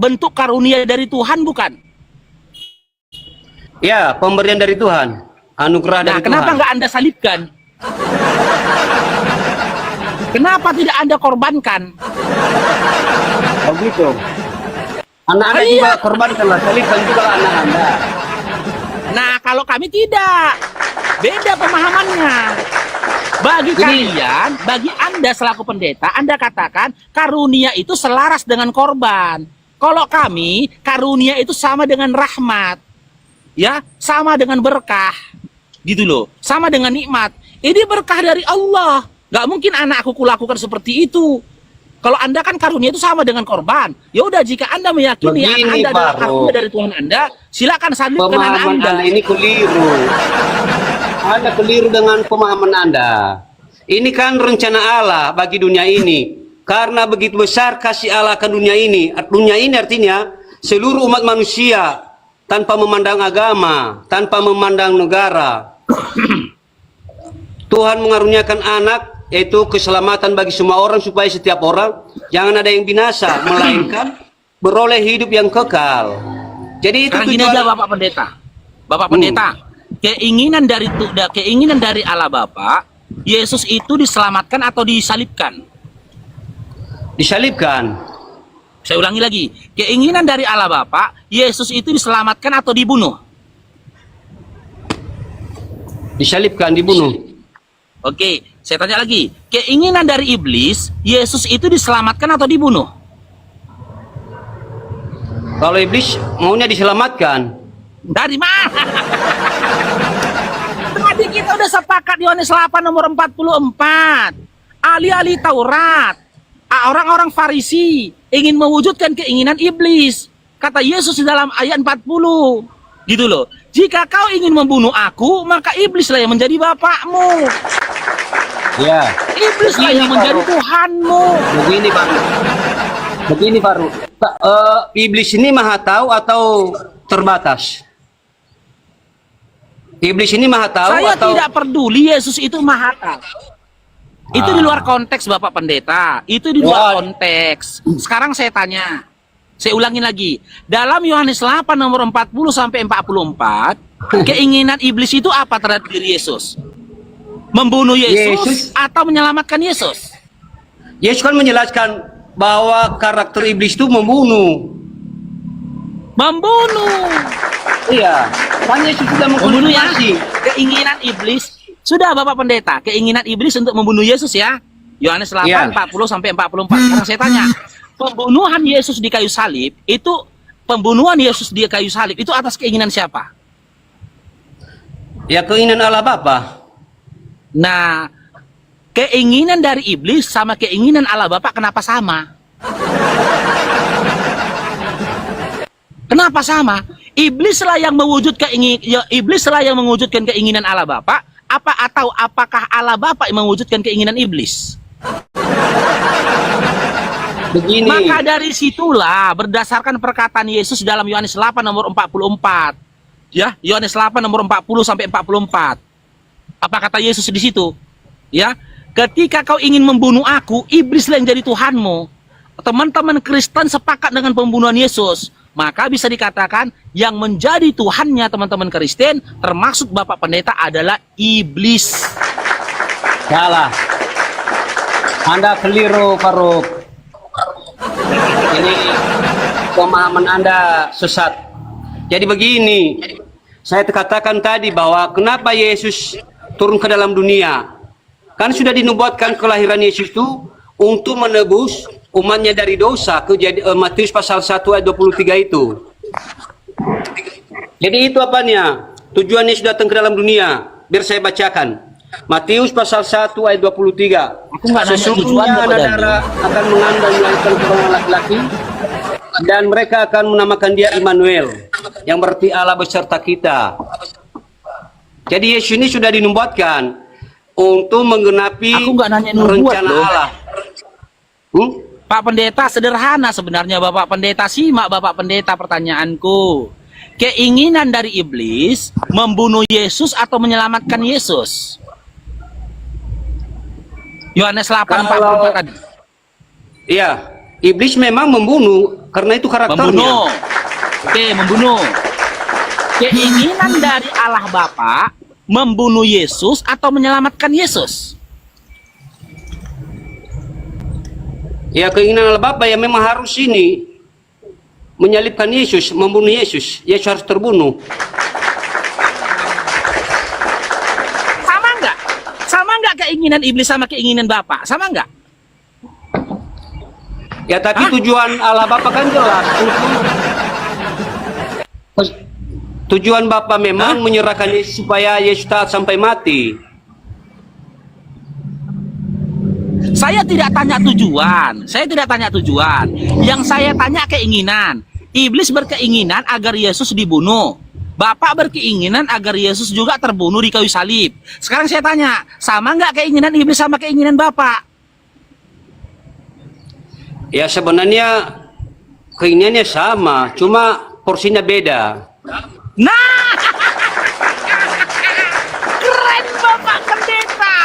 bentuk karunia dari Tuhan bukan? Ya, pemberian dari Tuhan, anugerah dari Tuhan. Kenapa nggak Anda salibkan? Kenapa tidak Anda korbankan? Oh gitu. Anak Anda juga korbankanlah, salibkan juga anak Anda. Nah, kalau kami tidak, beda pemahamannya. Bagi kalian, bagi Anda selaku pendeta, Anda katakan karunia itu selaras dengan korban. Kalau kami, karunia itu sama dengan rahmat. Ya, sama dengan berkah. Gitu loh, sama dengan nikmat. Ini berkah dari Allah. Gak mungkin anak aku kulakukan seperti itu. Kalau Anda kan karunia itu sama dengan korban. Ya udah, jika Anda meyakini anak Anda adalah karunia dari Tuhan Anda, silakan salibkan anak Anda. Ini keliru. Anda keliru dengan pemahaman Anda. Ini kan rencana Allah bagi dunia ini. Karena begitu besar kasih Allah ke dunia ini. Dunia ini artinya seluruh umat manusia, tanpa memandang agama, tanpa memandang negara. Tuhan mengaruniakan anak, yaitu keselamatan bagi semua orang, supaya setiap orang jangan ada yang binasa, melainkan beroleh hidup yang kekal. Jadi itu gini aja Bapak Pendeta. Bapak Pendeta, keinginan dari Allah Bapa, Yesus itu diselamatkan atau disalibkan? Disalibkan. Saya ulangi lagi, keinginan dari Allah Bapa, Yesus itu diselamatkan atau dibunuh? Disalibkan, dibunuh. Oke, saya tanya lagi, keinginan dari iblis, Yesus itu diselamatkan atau dibunuh? Kalau iblis maunya diselamatkan. Dari mana? Tadi kita udah sepakat di Yohanes 8 nomor 44. Ahli-ahli Taurat, orang-orang Farisi ingin mewujudkan keinginan iblis. Kata Yesus di dalam ayat 40. Gitu loh. Jika kau ingin membunuh aku, maka iblislah yang menjadi bapakmu. Ya. Iblislah yang menjadi Tuhanmu. Begini baru. Iblis ini maha tahu atau terbatas? Iblis ini maha tahu Saya atau... tidak peduli Yesus itu maha tahu. Itu di luar konteks Bapak Pendeta. Itu di luar konteks. Sekarang saya tanya. Saya ulangi lagi. Dalam Yohanes 8 nomor 40 sampai 44, keinginan iblis itu apa terhadap diri Yesus? Membunuh Yesus atau menyelamatkan Yesus? Yesus kan menjelaskan bahwa karakter iblis itu membunuh. Membunuh. Iya. Kan Yesus sudah mengkonfirmasi. Keinginan iblis. Sudah Bapak Pendeta, keinginan iblis untuk membunuh Yesus ya. Yohanes 8 40 sampai 44. Sekarang saya tanya, pembunuhan Yesus di kayu salib itu, pembunuhan Yesus di kayu salib itu atas keinginan siapa? Ya, keinginan Allah Bapa. Nah, keinginan dari iblis sama keinginan Allah Bapa kenapa sama? Kenapa sama? Iblislah yang mewujudkan keinginan Allah Bapa, apakah Allah Bapa yang mewujudkan keinginan iblis? Begini. Maka dari situlah berdasarkan perkataan Yesus dalam Yohanes 8 nomor 44. Ya, Yohanes 8 nomor 40 sampai 44. Apa kata Yesus di situ? Ya, ketika kau ingin membunuh aku, iblislah yang jadi Tuhanmu. Teman-teman Kristen sepakat dengan pembunuhan Yesus. Maka bisa dikatakan yang menjadi Tuhannya teman-teman Kristen, termasuk Bapak Pendeta, adalah iblis. Salah. Anda keliru, Faruk. Ini pemahaman Anda sesat. Jadi begini, saya katakan tadi bahwa kenapa Yesus turun ke dalam dunia. Kan sudah dinubuatkan kelahiran Yesus itu untuk menebus umatnya dari dosa. Matius pasal 1 ayat 23 itu. Jadi itu apanya? Tujuan Yesus datang ke dalam dunia. Biar saya bacakan. Matius pasal 1 ayat 23. Sesungguhnya anak darah akan mengandung melahirkan keturunan laki-laki, dan mereka akan menamakan dia Immanuel, yang berarti Allah beserta kita. Jadi Yesus ini sudah dinubuatkan untuk menggenapi rencana Allah. Pak Pendeta, sederhana sebenarnya Bapak Pendeta. Simak Bapak Pendeta pertanyaanku. Keinginan dari iblis membunuh Yesus atau menyelamatkan Yesus? Yohanes 8:44 tadi. Iya, iblis memang membunuh. karena itu karakternya. Membunuh. Oke, membunuh. Keinginan dari Allah Bapa membunuh Yesus atau menyelamatkan Yesus? Ya, keinginan Allah Bapa ya memang harus ini menyalibkan Yesus, membunuh Yesus. Yesus harus terbunuh. Sama nggak? Sama nggak keinginan iblis sama keinginan Bapa? Sama nggak? Ya, tapi tujuan Allah Bapa kan jelas. Tujuan Bapa memang menyerahkan Yesus supaya Yesus taat sampai mati. Saya tidak tanya tujuan. Saya tidak tanya tujuan. Yang saya tanya keinginan. Iblis berkeinginan agar Yesus dibunuh. Bapak berkeinginan agar Yesus juga terbunuh di kayu salib. Sekarang saya tanya, sama nggak keinginan iblis sama keinginan Bapak? Ya, sebenarnya keinginannya sama, cuma porsinya beda. Nah, keren Bapak Pendeta.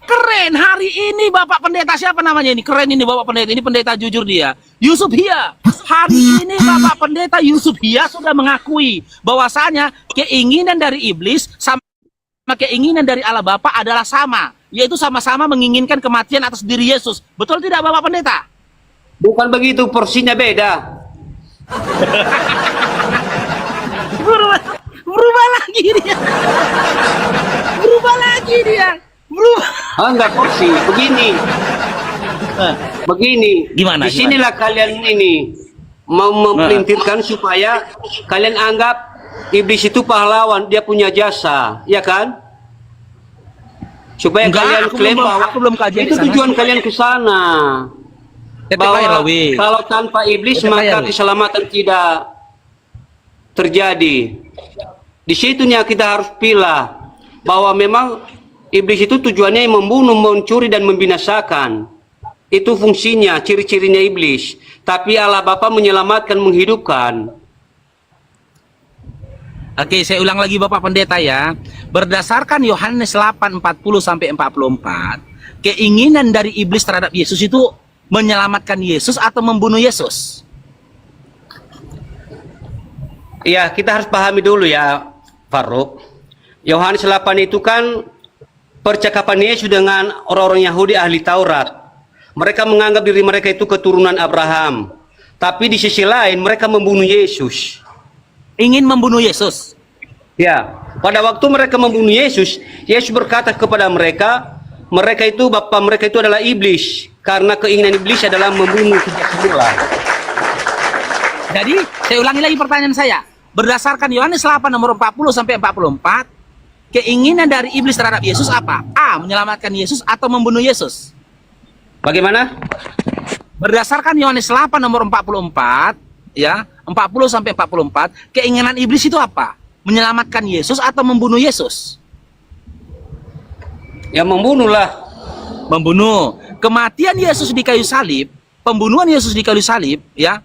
Keren hari ini Bapak Pendeta, siapa namanya ini? Keren ini Bapak Pendeta, ini pendeta jujur dia. Yusuf Hia. Hari ini Bapak Pendeta Yusuf Hia sudah mengakui bahwasanya keinginan dari iblis sama keinginan dari Allah Bapa adalah sama, yaitu sama-sama menginginkan kematian atas diri Yesus. Betul tidak Bapak Pendeta? Bukan begitu, porsinya beda. Berubah lagi dia. Berubah lagi dia. Berubah. Enggak porsi, begini. Begini. Gimana? Disinilah kalian ini mau mempelintirkan supaya kalian anggap iblis itu pahlawan, dia punya jasa, ya kan? Supaya Enggak, kalian klaim bahwa aku belum kajian itu ke sana. tujuan kalian ke sana. Bahwa kalau tanpa iblis maka keselamatan tidak terjadi. Di situnya kita harus pilih bahwa memang iblis itu tujuannya membunuh, mencuri dan membinasakan. Itu fungsinya, ciri-cirinya iblis. Tapi Allah Bapa menyelamatkan, menghidupkan. Oke, saya ulang lagi Bapak Pendeta ya. Berdasarkan Yohanes 8:40 sampai 44, keinginan dari iblis terhadap Yesus itu menyelamatkan Yesus atau membunuh Yesus? Ya, kita harus pahami dulu ya, Faruk. Yohanes 8 itu kan percakapan Yesus dengan orang-orang Yahudi ahli Taurat. Mereka menganggap diri mereka itu keturunan Abraham. Tapi di sisi lain mereka membunuh Yesus. Ingin membunuh Yesus. Ya, pada waktu mereka membunuh Yesus, Yesus berkata kepada mereka, mereka itu, bapa mereka itu adalah iblis. Karena keinginan iblis adalah membunuh sejak semula. Jadi, saya ulangi lagi pertanyaan saya. Berdasarkan Yohanes 8 nomor 40 sampai 44, keinginan dari iblis terhadap Yesus apa? A. Menyelamatkan Yesus atau membunuh Yesus? Bagaimana? Berdasarkan Yohanes 8 nomor 44, ya, 40 sampai 44, keinginan iblis itu apa? Menyelamatkan Yesus atau membunuh Yesus? Ya, membunuhlah. Membunuh. Kematian Yesus di kayu salib, pembunuhan Yesus di kayu salib, ya.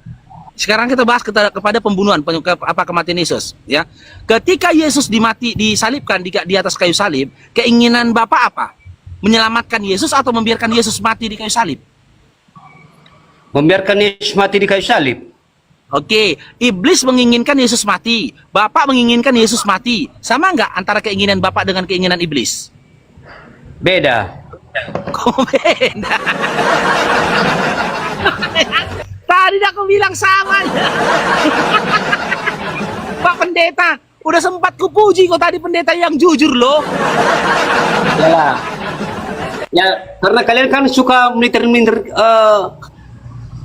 Sekarang kita bahas kepada pembunuhan, kematian Yesus, ya. Ketika Yesus disalibkan di atas kayu salib, keinginan Bapa apa? Menyelamatkan Yesus atau membiarkan Yesus mati di kayu salib? Membiarkan Yesus mati di kayu salib. Oke, iblis menginginkan Yesus mati, Bapak menginginkan Yesus mati. Sama nggak antara keinginan Bapak dengan keinginan iblis? Beda. Kok beda? Tadi aku bilang sama. Pak Pendeta, udah sempat kupuji kok tadi pendeta yang jujur loh. Ya, ya, karena kalian kan suka melintir-melintir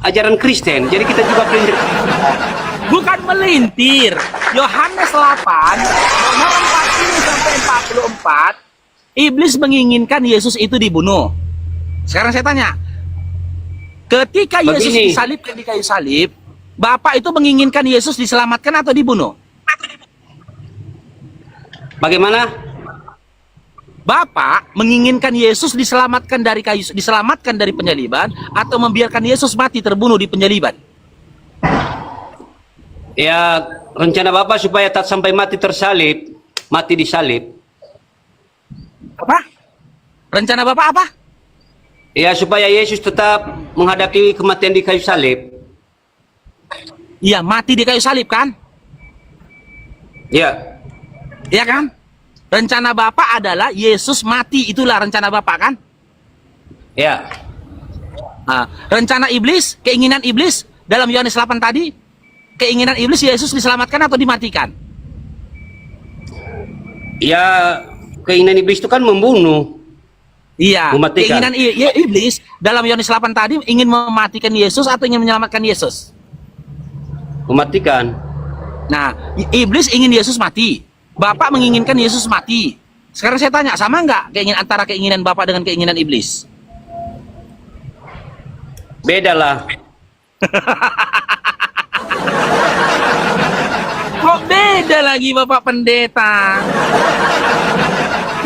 ajaran Kristen, jadi kita juga melintir. Bukan melintir. Yohanes 8 nomor 40 sampai 44, iblis menginginkan Yesus itu dibunuh. Sekarang saya tanya, ketika Yesus disalibkan di kayu salib, Bapak itu menginginkan Yesus diselamatkan atau dibunuh? Bagaimana? Bapak menginginkan Yesus diselamatkan dari penyaliban atau membiarkan Yesus mati terbunuh di penyaliban? Ya, rencana Bapak supaya tak sampai mati tersalib, mati disalib. Apa? Rencana Bapak apa? Ya, supaya Yesus tetap menghadapi kematian di kayu salib. Iya, mati di kayu salib kan? Ya, Iya kan? Rencana Bapak adalah Yesus mati, itulah rencana Bapak kan? ya. Nah, rencana iblis, keinginan iblis dalam Yohanes 8 tadi, keinginan iblis Yesus diselamatkan atau dimatikan? Ya, keinginan iblis itu kan membunuh. Iya, Mematikan. keinginan iblis dalam Yohanes 8 tadi ingin mematikan Yesus atau ingin menyelamatkan Yesus? Mematikan. Nah, iblis ingin Yesus mati. Bapak menginginkan Yesus mati. Sekarang saya tanya, sama nggak antara keinginan Bapak dengan keinginan iblis? Beda lah. Kok beda lagi Bapak Pendeta?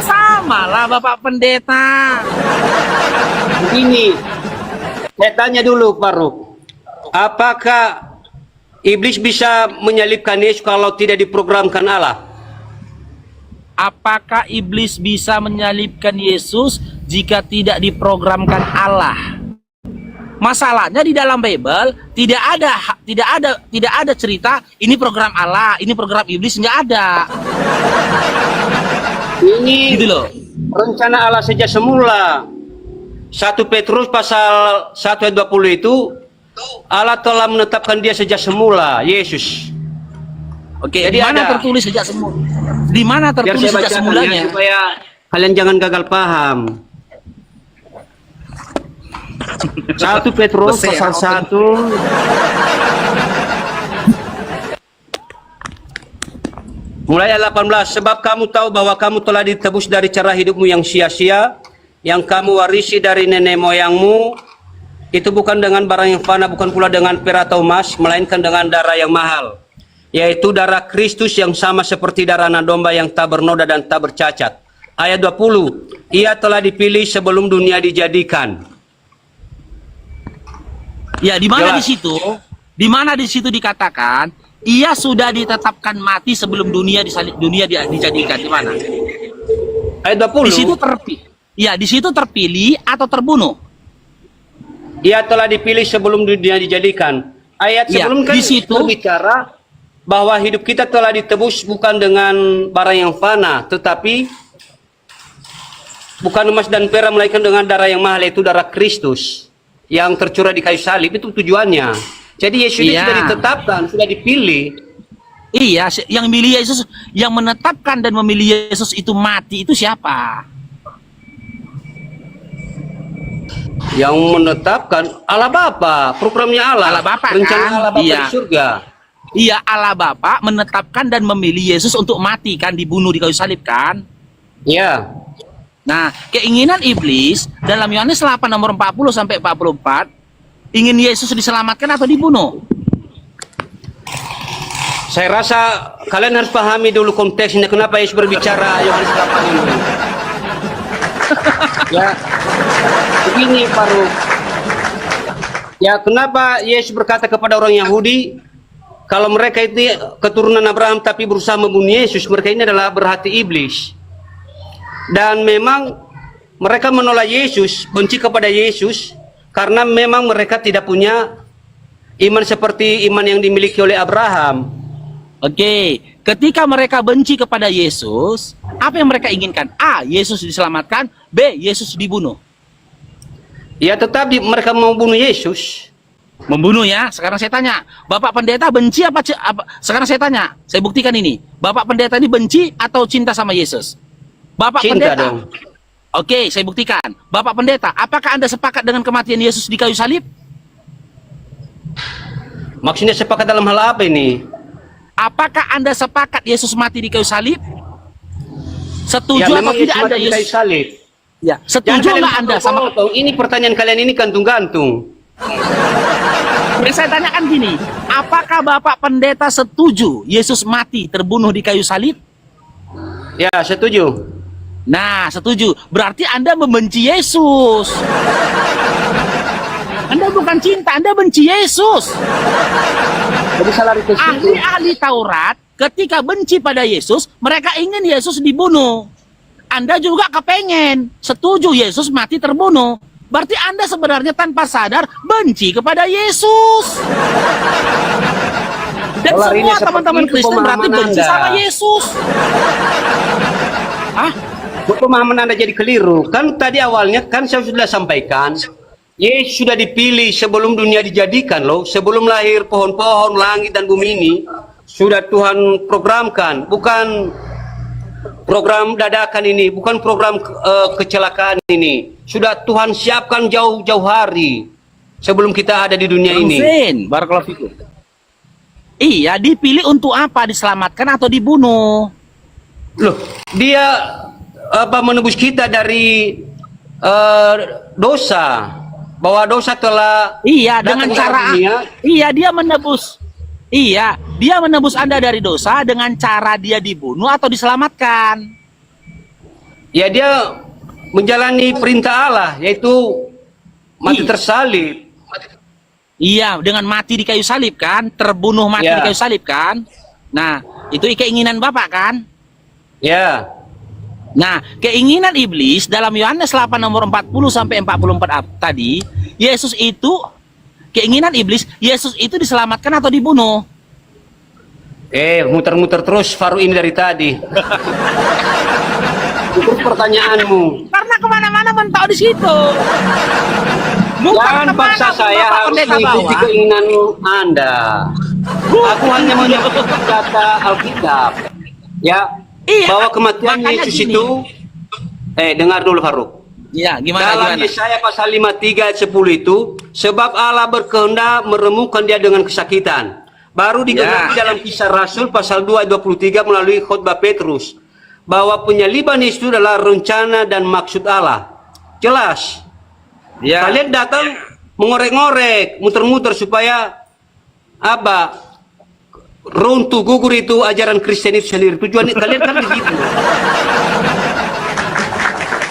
Sama lah Bapak Pendeta. Ini, saya tanya dulu, Pak Ruk. Apakah iblis bisa menyalibkan Yesus kalau tidak diprogramkan Allah? Apakah iblis bisa menyalibkan Yesus jika tidak diprogramkan Allah? Masalahnya di dalam Bible tidak ada cerita ini program Allah, ini program iblis, nggak ada. Ini Gitu loh. rencana Allah sejak semula. 1 Petrus pasal 1 ayat 20 itu Allah telah menetapkan dia sejak semula, Yesus. Oke, Jadi di mana ada. tertulis sejak semula? Di mana Biar tertulis saya sejak bacakan semulanya? ya, supaya kalian jangan gagal paham. 1 Petrus Besar, pasal open. 1 mulai ayat 18. Sebab kamu tahu bahwa kamu telah ditebus dari cara hidupmu yang sia-sia, yang kamu warisi dari nenek moyangmu, itu bukan dengan barang yang fana, bukan pula dengan perak atau emas, melainkan dengan darah yang mahal, yaitu darah Kristus yang sama seperti darah anak domba yang tak bernoda dan tak bercacat. Ayat 20, ia telah dipilih sebelum dunia dijadikan. Ya, di mana Jelas. di situ? Di mana di situ dikatakan ia sudah ditetapkan mati sebelum dijadikan? Di mana? Ayat 20, Di situ terpilih. Ya, di situ terpilih atau terbunuh? ia telah dipilih sebelum dunia dijadikan. Ayat Ya, sebelum kan di situ- berbicara bahwa hidup kita telah ditebus bukan dengan barang yang fana, tetapi bukan emas dan perak, melainkan dengan darah yang mahal, yaitu darah Kristus yang tercurah di kayu salib. Itu tujuannya. Jadi Yesus ini Iya. sudah ditetapkan, sudah dipilih. Iya, yang milih Yesus, yang menetapkan dan memilih Yesus itu mati itu siapa? Yang menetapkan Allah Bapa, programnya Allah, Allah Bapa, rencana kan? Allah Bapa Iya. di surga. Iya, Allah Bapa menetapkan dan memilih Yesus untuk mati kan, dibunuh di kayu salib kan? Ya, Nah, keinginan iblis dalam Yohanes 8 nomor 40 sampai 44 ingin Yesus diselamatkan atau dibunuh? saya rasa kalian harus pahami dulu konteksnya, kenapa Yesus berbicara Yohanes 8 ini. Ya, begini Pak Ruk. Ya, kenapa Yesus berkata kepada orang Yahudi, kalau mereka itu keturunan Abraham tapi berusaha membunuh Yesus, mereka ini adalah berhati iblis. Dan memang mereka menolak Yesus, benci kepada Yesus, karena memang mereka tidak punya iman seperti iman yang dimiliki oleh Abraham. Oke, ketika mereka benci kepada Yesus, apa yang mereka inginkan? A. Yesus diselamatkan, B. Yesus dibunuh. Ya, tetap mereka mau bunuh Yesus. Membunuh ya. Sekarang saya tanya, Bapak Pendeta benci apa? Sekarang saya tanya, saya buktikan ini. Bapak Pendeta ini benci atau cinta sama Yesus? Bapak Cinta Pendeta. dong. Oke, saya buktikan. Bapak Pendeta, apakah Anda sepakat dengan kematian Yesus di kayu salib? Maksudnya sepakat dalam hal apa ini? Apakah Anda sepakat Yesus mati di kayu salib? Ya, Setuju atau memang tidak Yesus Anda mati di kayu Yesus? salib. Ya, Jangan setuju kalian nggak Anda sama? potong-potong. Ini pertanyaan kalian ini gantung-gantung. Yang saya tanyakan gini, apakah Bapak Pendeta setuju Yesus mati terbunuh di kayu salib? Ya, setuju. Nah, setuju. Berarti Anda membenci Yesus. Anda bukan cinta, Anda benci Yesus. Jadi salah itu. Ahli-ahli Taurat ketika benci pada Yesus, mereka ingin Yesus dibunuh. Anda juga kepengen, setuju Yesus mati terbunuh. Berarti Anda sebenarnya tanpa sadar benci kepada Yesus. larinya semua teman-teman seperti itu Kristen berarti pemahaman benci Anda. sama Yesus. Hah? Pemahaman Anda jadi keliru. Kan tadi awalnya kan saya sudah sampaikan, Yesus sudah dipilih sebelum dunia dijadikan loh, sebelum lahir pohon-pohon, langit dan bumi ini sudah Tuhan programkan, bukan program dadakan ini, bukan program kecelakaan ini. Sudah Tuhan siapkan jauh-jauh hari sebelum kita ada di dunia ini. Hussein, barakallahu fikum. Iya, dipilih untuk apa? Diselamatkan atau dibunuh? Loh, dia menebus kita dari dosa, bahwa dosa telah Iya, datang dengan ke cara dunia. iya dia menebus. Iya, dia menebus Anda dari dosa dengan cara dia dibunuh atau diselamatkan. Ya, dia menjalani perintah Allah, yaitu mati tersalib. Iya, dengan mati di kayu salib kan, terbunuh mati Ya. di kayu salib kan. Nah, itu keinginan Bapak kan? Ya, Nah, keinginan iblis dalam Yohanes 8 nomor 40 sampai 44 tadi, Yesus itu keinginan iblis, Yesus itu diselamatkan atau dibunuh? muter-muter terus Faru ini dari tadi. Itu pertanyaanmu. Karena kemana-mana mentok di situ. Jangan paksa saya harus mengikuti keinginan Anda. Aku hanya menyebut kata Alkitab. Ya, Iya, bahwa kematian makanya Yesus gini. itu dengar dulu Faruk. Iya, Dalam gimana? Yesaya pasal 53 ayat 10 itu, sebab Allah berkehendak meremukkan dia dengan kesakitan. Baru digenapi dalam Kisah Rasul pasal 2 ayat 23 melalui khotbah Petrus, bahwa penyaliban Yesus adalah rencana dan maksud Allah. Jelas. Ya. Kalian datang mengorek-ngorek, muter-muter supaya apa? Runtuh gugur itu ajaran Kristen itu sendiri. Tujuan kalian kan begitu.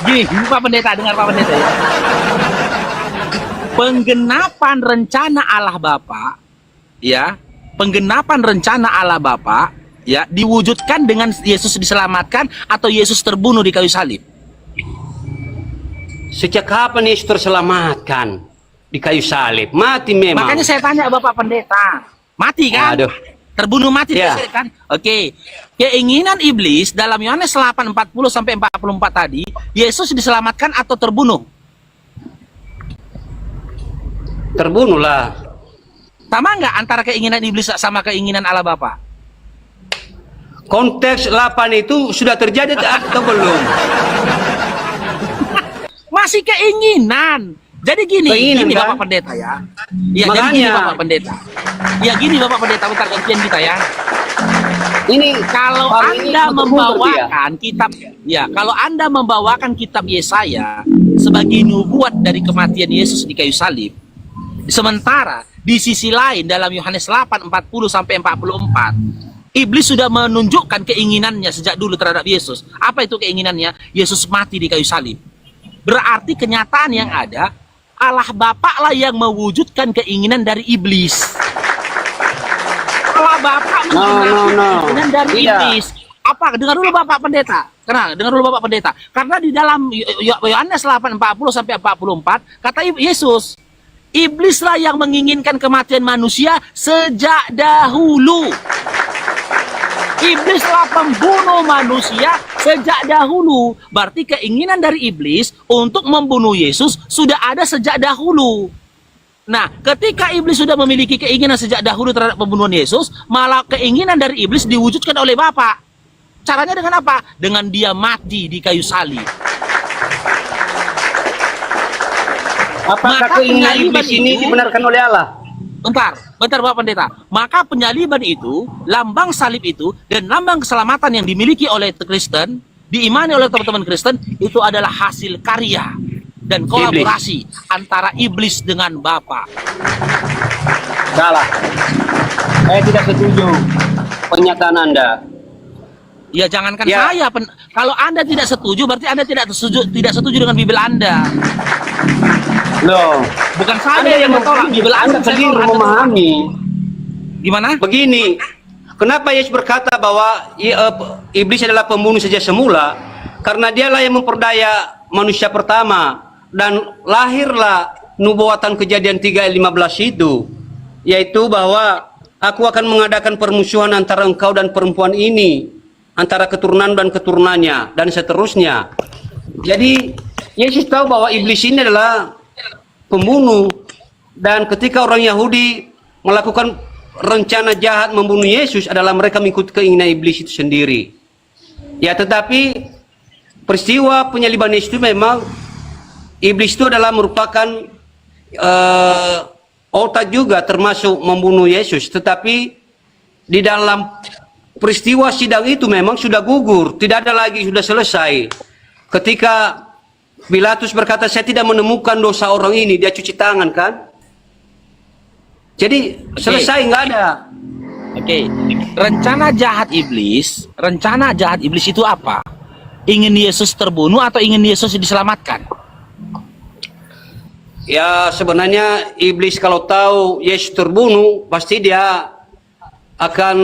Gini, Pak Pendeta, dengar Pak Pendeta ya. Penggenapan rencana Allah Bapa, ya, penggenapan rencana Allah Bapa, ya, diwujudkan dengan Yesus diselamatkan atau Yesus terbunuh di kayu salib. Sejak kapan Yesus terselamatkan di kayu salib? Mati memang. Makanya saya tanya Bapak Pendeta, mati kan? Aduh. Terbunuh mati Ya. kan? Oke. Keinginan iblis dalam Yohanes 8 40 sampai 44 tadi, Yesus diselamatkan atau terbunuh? Terbunuhlah. Sama nggak antara keinginan iblis sama keinginan Allah Bapa? Konteks 8 itu sudah terjadi atau belum? Masih keinginan. Jadi gini, Keinginan, gini kan? Bapak Pendeta ya. Iya, jadi Makanya. gini Bapak Pendeta. Ya gini Bapak Pendeta, bentar gantian kita ya. Ini Kalau Pak, ini Anda muter-muter membawakan kitab, ya, kalau Anda membawakan kitab Yesaya sebagai nubuat dari kematian Yesus di kayu salib, sementara di sisi lain dalam Yohanes 8 40 sampai 44, iblis sudah menunjukkan keinginannya sejak dulu terhadap Yesus. Apa itu keinginannya? Yesus mati di kayu salib. Berarti kenyataan yang ada, Allah Bapa lah yang mewujudkan keinginan dari iblis. Allah Bapa keinginan dari Tidak. iblis. Apa? Dengar dulu Bapak Pendeta. Dengar dulu Bapak Pendeta. Karena di dalam Yohanes 8 40 sampai 44 kata Yesus, iblislah yang menginginkan kematian manusia sejak dahulu. Iblislah pembunuh manusia sejak dahulu. Berarti keinginan dari iblis untuk membunuh Yesus sudah ada sejak dahulu. Nah, ketika iblis sudah memiliki keinginan sejak dahulu terhadap pembunuhan Yesus, malah keinginan dari iblis diwujudkan oleh Bapa. Caranya dengan apa? Dengan dia mati di kayu salib. Apakah Maka keinginan penyaliban iblis ini itu- dibenarkan oleh Allah? Bentar Bapak Pendeta. Maka penyaliban itu, lambang salib itu, dan lambang keselamatan yang dimiliki oleh Kristen, diimani oleh teman-teman Kristen, itu adalah hasil karya dan kolaborasi antara iblis dengan Bapa. Salah. Saya tidak setuju pernyataan Anda. Ya jangankan Ya. saya, kalau Anda tidak setuju, berarti Anda tidak setuju dengan Bibel Anda. Loh, Bukan saya Anda yang menolak Bibel Anda, Anda saya keliru tolak, Anda tolak. memahami. Gimana? Begini, kenapa Yesus berkata bahwa iblis adalah pembunuh sejak semula? Karena dialah yang memperdaya manusia pertama, dan lahirlah nubuatan Kejadian 3 ayat 15 itu, yaitu bahwa aku akan mengadakan permusuhan antara engkau dan perempuan ini, antara keturunan dan keturunannya, dan seterusnya. Jadi Yesus tahu bahwa iblis ini adalah pembunuh, dan ketika orang Yahudi melakukan rencana jahat membunuh Yesus adalah mereka mengikuti keinginan iblis itu sendiri. Ya, tetapi peristiwa penyaliban Yesus itu memang iblis itu adalah merupakan otak juga termasuk membunuh Yesus, tetapi di dalam peristiwa sidang itu memang sudah gugur, tidak ada lagi, sudah selesai. Ketika Pilatus berkata, saya tidak menemukan dosa orang ini, dia cuci tangan kan? Jadi selesai, nggak ada. Oke, rencana jahat iblis itu apa? Ingin Yesus terbunuh atau ingin Yesus diselamatkan? Ya, sebenarnya iblis kalau tahu Yesus terbunuh, pasti dia akan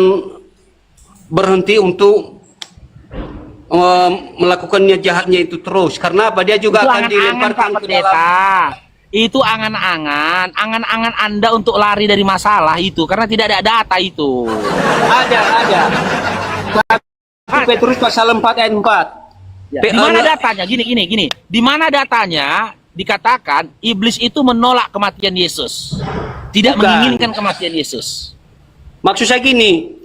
berhenti untuk melakukannya jahatnya itu terus. Karena apa? Dia juga itu akan dilemparkan ke dalam. Itu angan-angan Anda untuk lari dari masalah itu, karena tidak ada data itu. Ada. 1 Petrus pasal 4 ayat 4. Ya. Di mana datanya? Gini. Di mana datanya dikatakan iblis itu menolak kematian Yesus, tidak menginginkan kematian Yesus? Maksud saya gini,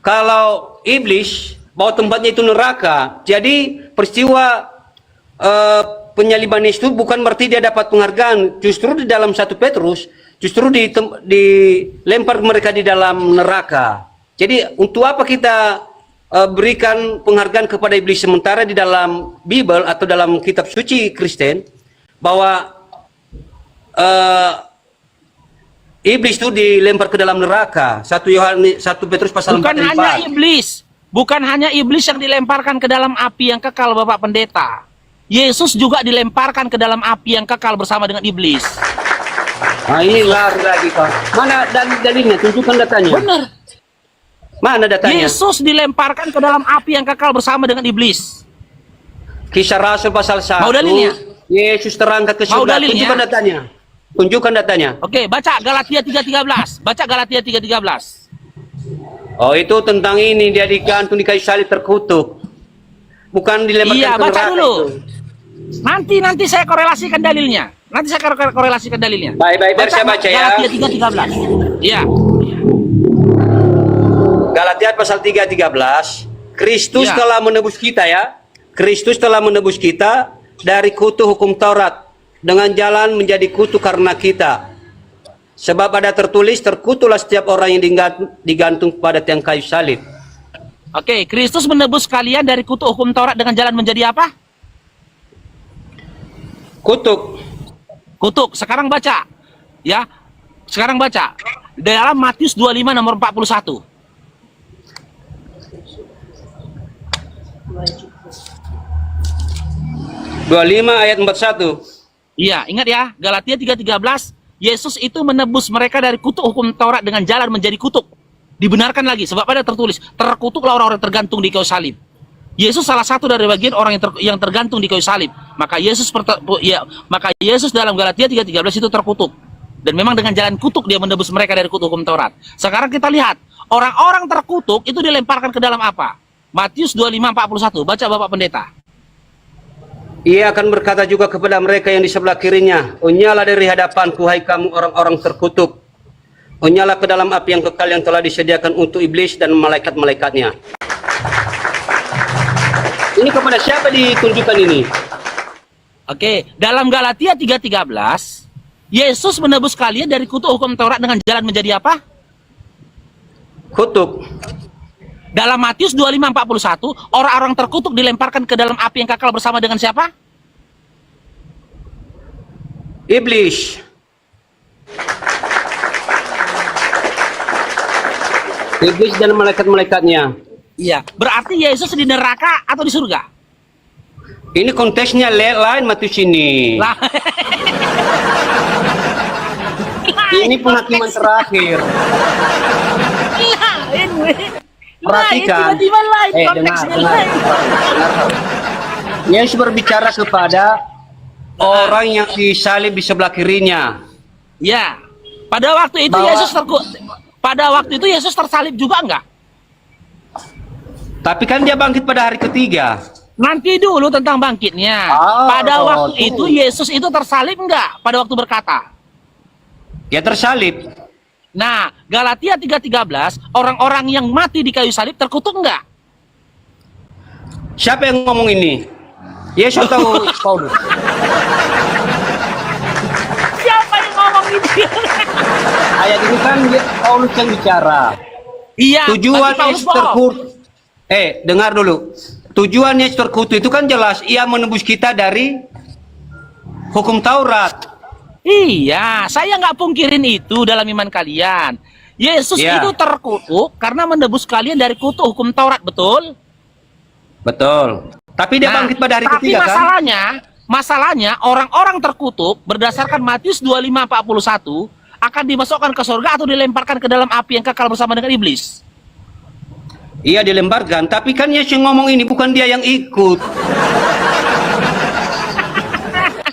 kalau iblis bahwa tempatnya itu neraka, jadi peristiwa penyaliban itu bukan berarti dia dapat penghargaan. Justru di dalam 1 Petrus justru dilempar mereka di dalam neraka. Jadi untuk apa kita berikan penghargaan kepada iblis, sementara di dalam Bible atau dalam kitab suci Kristen bahwa iblis itu dilempar ke dalam neraka. 1 Petrus pasal 4 bukan hanya iblis, bukan hanya iblis yang dilemparkan ke dalam api yang kekal, Bapak Pendeta. Yesus juga dilemparkan ke dalam api yang kekal bersama dengan iblis. Nah, ini lagi Pak. Mana dalilnya? Tunjukkan datanya. Benar. Mana datanya? Yesus dilemparkan ke dalam api yang kekal bersama dengan iblis. Kisah Rasul pasal 1. Mau dalilnya? Yesus terangkat ke surga. Tunjukkan datanya. Tunjukkan datanya. Oke, baca Galatia 3:13. Baca Galatia 3:13. Oh, itu tentang ini, dia digantung di kayu salib terkutuk. Bukan dilemparkan ke neraka. Iya, baca dulu. Nanti saya korelasikan dalilnya. Baik, biar saya baca ya. Galatia 3:13. Iya. Galatia pasal 3:13. Kristus telah menebus kita ya. Kristus telah menebus kita dari kutu hukum Taurat dengan jalan menjadi kutu karena kita. Sebab ada tertulis, terkutulah setiap orang yang digantung pada tiang kayu salib. Oke, Kristus menebus kalian dari kutuk hukum Taurat dengan jalan menjadi apa? Kutuk. Sekarang baca. Ya. Sekarang baca. Dalam Matius 25 nomor 41. Ayat 41. Iya, ingat ya, Galatia 3:13, Yesus itu menebus mereka dari kutuk hukum Taurat dengan jalan menjadi kutuk. Dibenarkan lagi, sebab ada tertulis, terkutuklah orang-orang tergantung di kayu salib. Yesus salah satu dari bagian orang yang tergantung di kayu salib. Maka Yesus dalam Galatia 3:13 itu terkutuk. Dan memang dengan jalan kutuk dia menebus mereka dari kutuk hukum Taurat. Sekarang kita lihat, orang-orang terkutuk itu dilemparkan ke dalam apa? Matius 25:41. Baca Bapak Pendeta. Ia akan berkata juga kepada mereka yang di sebelah kirinya, unyalah dari hadapanku, hai kamu orang-orang terkutuk. Unyalah ke dalam api yang kekal yang telah disediakan untuk iblis dan malaikat-malaikatnya. Ini kepada siapa ditunjukkan ini? Oke, dalam Galatia 3:13, Yesus menebus kalian dari kutuk hukum Taurat dengan jalan menjadi apa? Kutuk. Dalam Matius 25:41, orang-orang terkutuk dilemparkan ke dalam api yang kekal bersama dengan siapa? Iblis. Iblis dan malaikat-malaikatnya. Iya, berarti Yesus di neraka atau di surga? Ini konteksnya lain Matius ini. Ini penghakiman terakhir. Perhatikan. Dengar. Yesus berbicara kepada orang yang disalib di sebelah kirinya. Ya, pada waktu itu pada waktu itu Yesus tersalib juga enggak? Tapi kan dia bangkit pada hari ketiga. Nanti dulu tentang bangkitnya. Pada waktu itu Yesus itu tersalib enggak? Pada waktu berkata. Ya tersalib. Nah, Galatia 3:13, orang-orang yang mati di kayu salib terkutuk enggak? Siapa yang ngomong ini? Yesus atau Paulus? Siapa yang ngomong itu? Ayat ini kan Paulus yang bicara. Iya. Tujuan Paulus Yesus terkutuk. Dengar dulu. Tujuan Yesus terkutuk itu kan jelas. Ia menebus kita dari hukum Taurat. Iya, saya nggak pungkirin itu dalam iman kalian. Yesus itu terkutuk karena menebus kalian dari kutuk hukum Taurat, betul? Betul. Tapi dia bangkit pada hari ketiga kan? Masalahnya orang-orang terkutuk berdasarkan Matius 25:41 akan dimasukkan ke surga atau dilemparkan ke dalam api yang kekal bersama dengan iblis. Iya dilemparkan, tapi kan Yesus yang ngomong ini, bukan dia yang ikut.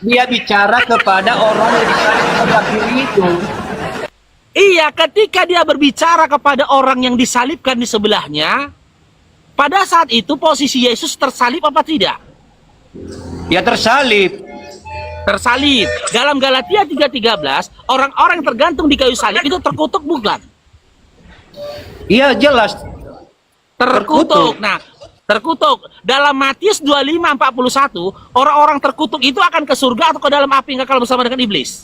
Dia bicara kepada orang yang disalib sebelah kiri itu. Iya, ketika dia berbicara kepada orang yang disalibkan di sebelahnya, pada saat itu posisi Yesus tersalib apa tidak? Ya tersalib. Tersalib. Dalam Galatia 3:13, orang-orang yang tergantung di kayu salib itu terkutuk bukan? Iya jelas. Terkutuk. Nah, terkutuk. Dalam Matius 25:41, orang-orang terkutuk itu akan ke surga atau ke dalam api yang kekal bersama dengan iblis?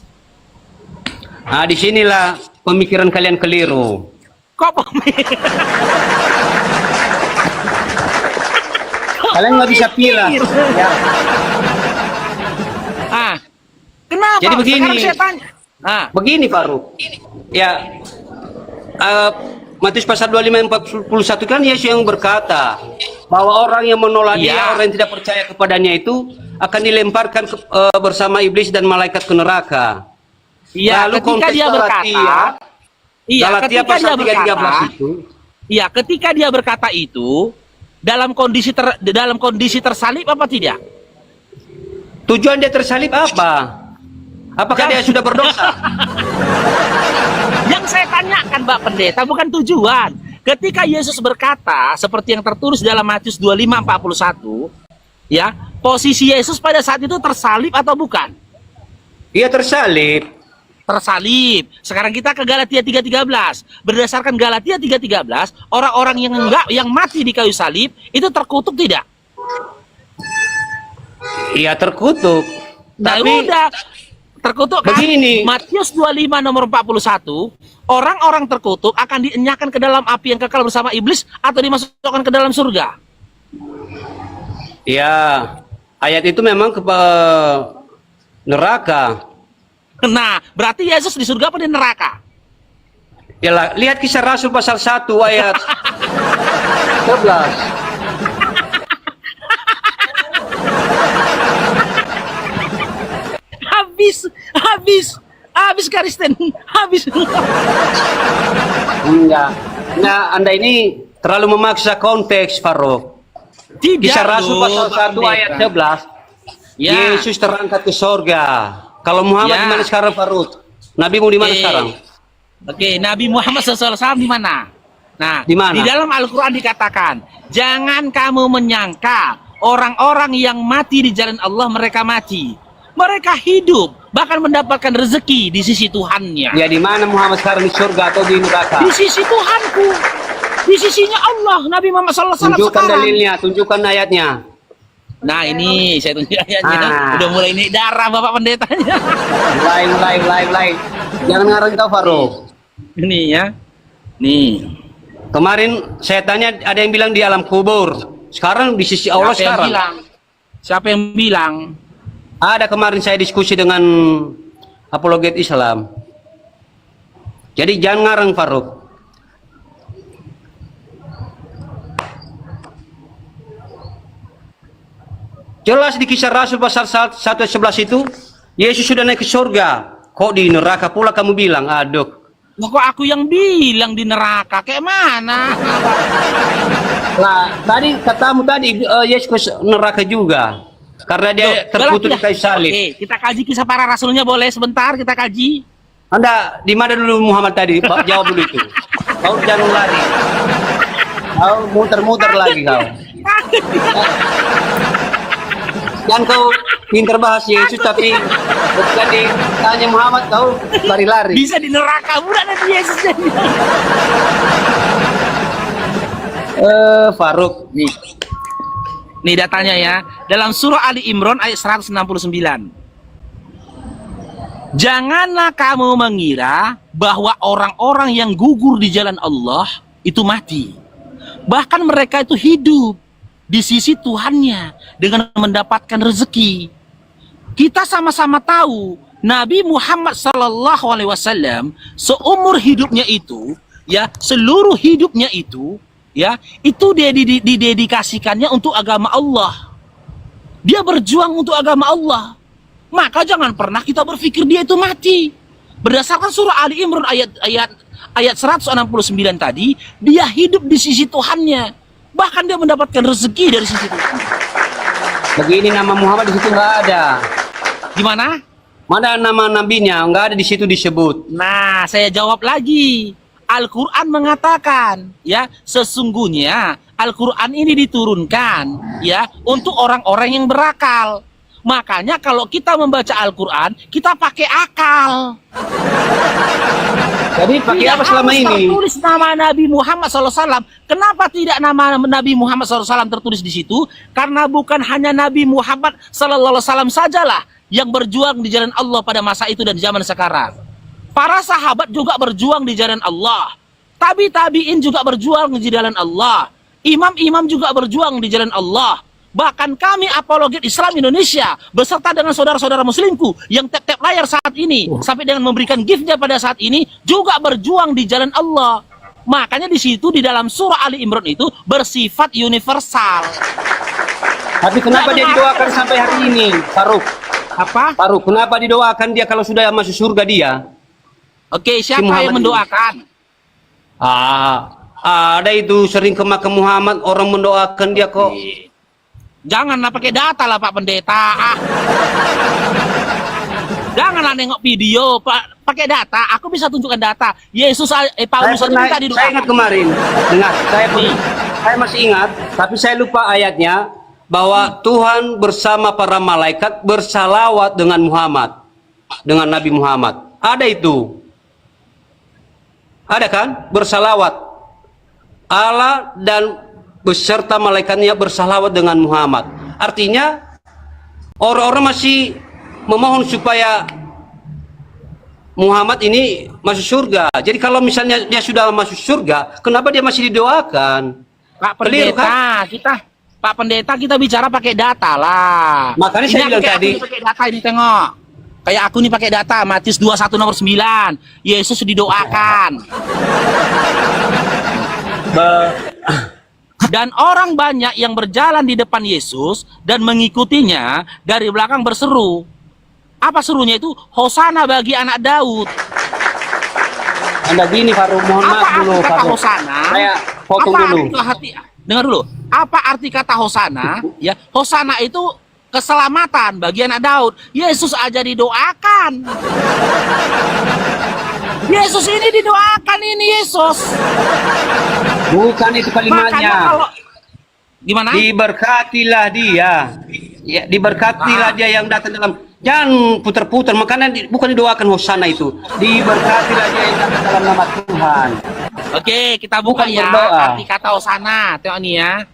Nah, disinilah pemikiran kalian keliru. Kok pemikiran? Kalian nggak bisa pilih. Ya. Kenapa? Jadi begini. Sekarang saya tanya. Begini Faruk. Ya, Matius pasal 25:41 kan Yesus yang berkata bahwa orang yang menolak dia, orang yang tidak percaya kepadanya itu akan dilemparkan bersama iblis dan malaikat ke neraka. Iya, ketika dia berkata, ketika dia berkata, ketika dia berkata itu dalam kondisi tersalib apa tidak? Tujuan dia tersalib apa? Apakah dia sudah berdosa? Yang saya tanyakan, Pak Pendeta, bukan tujuan. Ketika Yesus berkata seperti yang tertulis dalam Matius 25:41, ya, posisi Yesus pada saat itu tersalib atau bukan? Iya tersalib. Tersalib. Sekarang kita ke Galatia 3:13. Berdasarkan Galatia 3:13, orang-orang yang mati di kayu salib itu terkutuk tidak? Iya terkutuk. Nah, tapi udah terkutuk kan? Begini. Matius 25 nomor 41, orang-orang terkutuk akan dienyahkan ke dalam api yang kekal bersama iblis atau dimasukkan ke dalam surga. Ya, ayat itu memang ke neraka. Nah, berarti Yesus di surga apa di neraka? Ya, lihat Kisah Rasul pasal 1 ayat 11. Habis Kristen, habis. Enggak. Nah, Anda ini terlalu memaksa konteks, Faruk. Tidak. Kisah Rasul pasal 1 ayat 11. Ya. Yesus terangkat ke sorga. Kalau Muhammad di mana sekarang, Faruk? Nabimu di mana sekarang? Oke, Nabi Muhammad SAW di mana? Nah, di mana? Di dalam Al-Quran dikatakan, jangan kamu menyangka orang-orang yang mati di jalan Allah mereka mati. Mereka hidup, bahkan mendapatkan rezeki di sisi Tuhannya. Ya, di mana Muhammad sekarang, di surga atau di neraka? Di sisi Tuhanku. Di sisinya Allah, Nabi Muhammad SAW tunjukkan sekarang. Dalilnya, tunjukkan ayatnya. Nah, ini saya tunjuk ayatnya. Udah mulai ini darah Bapak Pendetanya. Mulai. Jangan ngarang kau, Faruk. Ini ya. Nih. Kemarin saya tanya, ada yang bilang di alam kubur. Sekarang di sisi Allah sekarang. Siapa yang bilang? Ada, kemarin saya diskusi dengan apologet Islam. Jadi jangan ngarang, Faruk. Jelas di Kisah Rasul pasal 1 ayat 11 itu, Yesus sudah naik ke surga. Kok di neraka pula kamu bilang? Aduh. Kok aku yang bilang di neraka? Kayak mana? Nah, tadi katamu tadi Yesus ke neraka juga. Karena dia terkutuk di kayu salib. Oke, kita kaji kisah para rasulnya, boleh sebentar kita kaji? Anda di mana dulu Muhammad tadi? Jawab dulu itu. Kau jangan lari. Kau muter-muter lagi kau. Dan kau pintar bahas Yesus tapi ketika ditanya Muhammad kau lari-lari. Bisa di neraka bukan ada Yesus jadi. Faruk. Nih datanya ya. Dalam surah Ali Imran ayat 169. Janganlah kamu mengira bahwa orang-orang yang gugur di jalan Allah itu mati. Bahkan mereka itu hidup di sisi Tuhannya dengan mendapatkan rezeki. Kita sama-sama tahu Nabi Muhammad SAW seumur hidupnya itu, ya seluruh hidupnya itu, ya itu dia didedikasikannya untuk agama Allah. Dia berjuang untuk agama Allah. Maka jangan pernah kita berpikir dia itu mati. Berdasarkan surah Ali Imran ayat 169 tadi, dia hidup di sisi Tuhannya. Bahkan dia mendapatkan rezeki dari sisi Tuhan. Begini nama Muhammad di situ nggak ada. Gimana? Mana nama nabinya? Nggak ada di situ disebut. Nah, saya jawab lagi. Al-Quran mengatakan, ya sesungguhnya Al-Quran ini diturunkan, ya untuk orang-orang yang berakal. Makanya kalau kita membaca Al-Quran, kita pakai akal. Jadi pakai apa selama ini? Tertulis nama Nabi Muhammad SAW. Kenapa tidak nama Nabi Muhammad SAW tertulis di situ? Karena bukan hanya Nabi Muhammad SAW sajalah yang berjuang di jalan Allah pada masa itu dan zaman sekarang. Para sahabat juga berjuang di jalan Allah. Tabi'in juga berjuang di jalan Allah. Imam-imam juga berjuang di jalan Allah. Bahkan kami apologet Islam Indonesia beserta dengan saudara-saudara muslimku yang tap-tap layar saat ini sampai dengan memberikan giftnya pada saat ini juga berjuang di jalan Allah. Makanya di situ di dalam surah Ali Imran itu bersifat universal. Tapi kenapa dia didoakan sampai hari ini, Faruk? Apa? Faruk, kenapa didoakan dia kalau sudah masuk surga dia? Oke, siapa yang mendoakan? Ada itu sering ke makam Muhammad orang mendoakan dia kok. Janganlah pakai data lah Pak Pendeta. Janganlah nengok video, Pak. Pakai data. Aku bisa tunjukkan data. Yesus, Paulus itu tadi doa. Saya ingat kemarin. Dengar, saya masih ingat, tapi saya lupa ayatnya bahwa Tuhan bersama para malaikat bersalawat dengan Muhammad, dengan Nabi Muhammad. Ada itu. Ada kan? Bersalawat. Allah dan beserta malaikatnya bersalawat dengan Muhammad. Artinya orang-orang masih memohon supaya Muhammad ini masuk surga. Jadi kalau misalnya dia sudah masuk surga, kenapa dia masih didoakan? Pak Pendeta, Pak Pendeta kita bicara pakai data lah. Makanya ini saya bilang tadi pakai data ini tengok. Kayak aku nih pakai data Matius 21 nomor 9. Yesus didoakan. Dan orang banyak yang berjalan di depan Yesus dan mengikutinya dari belakang berseru. Apa serunya itu? Hosana bagi anak Daud. Anda gini Faruk, mohon maaf dulu Faruk. Hosana? Saya potong dulu. Dengar dulu. Apa arti kata Hosana? Ya, Hosana itu keselamatan bagi anak Daud. Yesus aja didoakan. Yesus ini didoakan ini Yesus. Bukan itu kalimatnya. Gimana? Diberkatilah dia. Ya, diberkatilah dia yang datang dalam. Jangan putar-putar. Makanya bukan didoakan Hosana itu. Diberkatilah dia yang datang dalam nama Tuhan. Oke, kita buka bukan ya berdoa. arti kata Hosana. Tengok nih ya.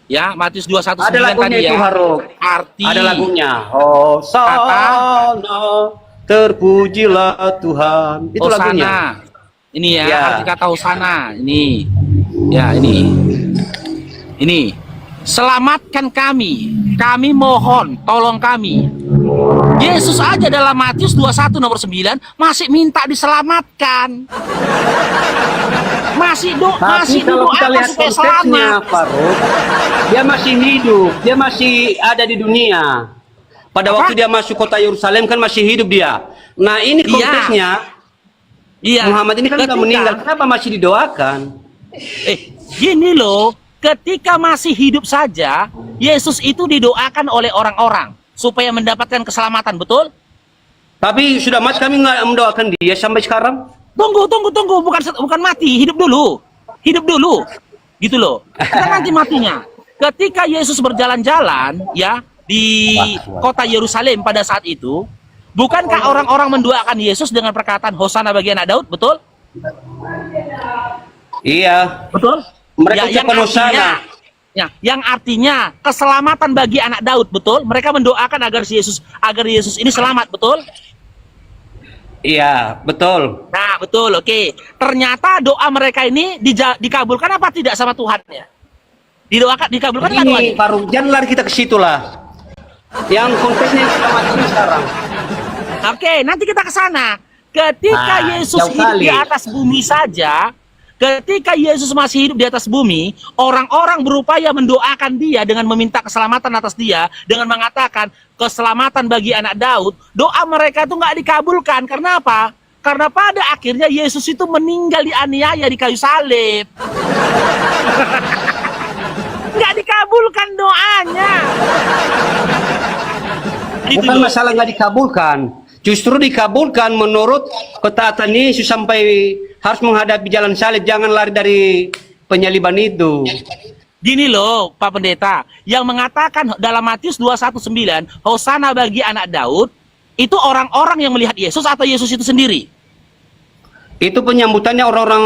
Ya, Matius 21:9 ada lagunya tadi itu ya. Haruk. Arti. Ada lagunya. Hosana, terpujilah Tuhan. Itu Hosana. lagunya. Ini ya, Ya. arti kata Hosana. Ini. Ya, ini. Ini. Selamatkan kami. Kami mohon, tolong kami. Yesus aja dalam Matius 21 nomor 9 masih minta diselamatkan. Masih kalau kita lihat supaya konteksnya, selamat. Faruk, dia masih hidup, dia masih ada di dunia. Pada Apa? waktu dia masuk kota Yerusalem kan masih hidup dia. Nah ini konteksnya, Iya. Muhammad ini kan sudah meninggal, kenapa masih didoakan? Gini loh, ketika masih hidup saja, Yesus itu didoakan oleh orang-orang supaya mendapatkan keselamatan, betul? Tapi sudah mati kami nggak mendoakan dia sampai sekarang. Tunggu, bukan mati, hidup dulu, gitu loh. Karena nanti matinya. Ketika Yesus berjalan-jalan, ya di kota Yerusalem pada saat itu, bukankah orang-orang mendoakan Yesus dengan perkataan Hosana bagi anak Daud, betul? Iya. Betul? Mereka yang ucapan Hosana. artinya, yang artinya keselamatan bagi anak Daud, betul? Mereka mendoakan agar Yesus ini selamat, betul? Iya, betul. Nah, betul, oke. Ternyata doa mereka ini dikabulkan apa tidak sama Tuhan ya? Dikabulkan nggak doanya? Ini Faruk, jangan lari kita ke situ lah. Yang konteksnya yang sudah mati sekarang. Oke, nanti kita ke sana. Ketika Yesus jauh hidup di kali. atas bumi saja, ketika Yesus masih hidup di atas bumi, orang-orang berupaya mendoakan dia dengan meminta keselamatan atas dia, dengan mengatakan keselamatan bagi anak Daud. Doa mereka itu nggak dikabulkan. Karena apa? Karena pada akhirnya Yesus itu meninggal dianiaya di kayu salib. Nggak dikabulkan doanya. Bukan masalah nggak dikabulkan. Justru dikabulkan menurut ketaatan Yesus sampai harus menghadapi jalan salib. Jangan lari dari penyaliban itu. Gini loh Pak Pendeta, yang mengatakan dalam Matius 21:9 Hosana bagi anak Daud, itu orang-orang yang melihat Yesus atau Yesus itu sendiri? Itu penyambutannya orang-orang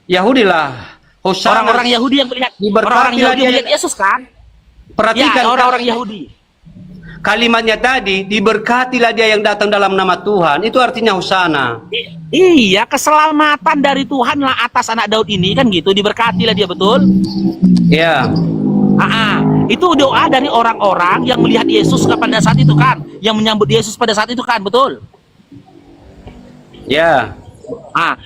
Yahudi lah. Hosana. Orang-orang Yahudi yang melihat, Diberkatilah orang-orang Yahudi yang dia. melihat Yesus kan? Perhatikan Ya, orang-orang Yahudi. kalimatnya tadi, diberkatilah dia yang datang dalam nama Tuhan. Itu artinya Hosana. Iya, keselamatan dari Tuhanlah atas anak Daud ini kan gitu, diberkatilah dia, betul? Ya. Itu doa dari orang-orang yang melihat Yesus pada saat itu kan, yang menyambut Yesus pada saat itu kan, betul? Ya.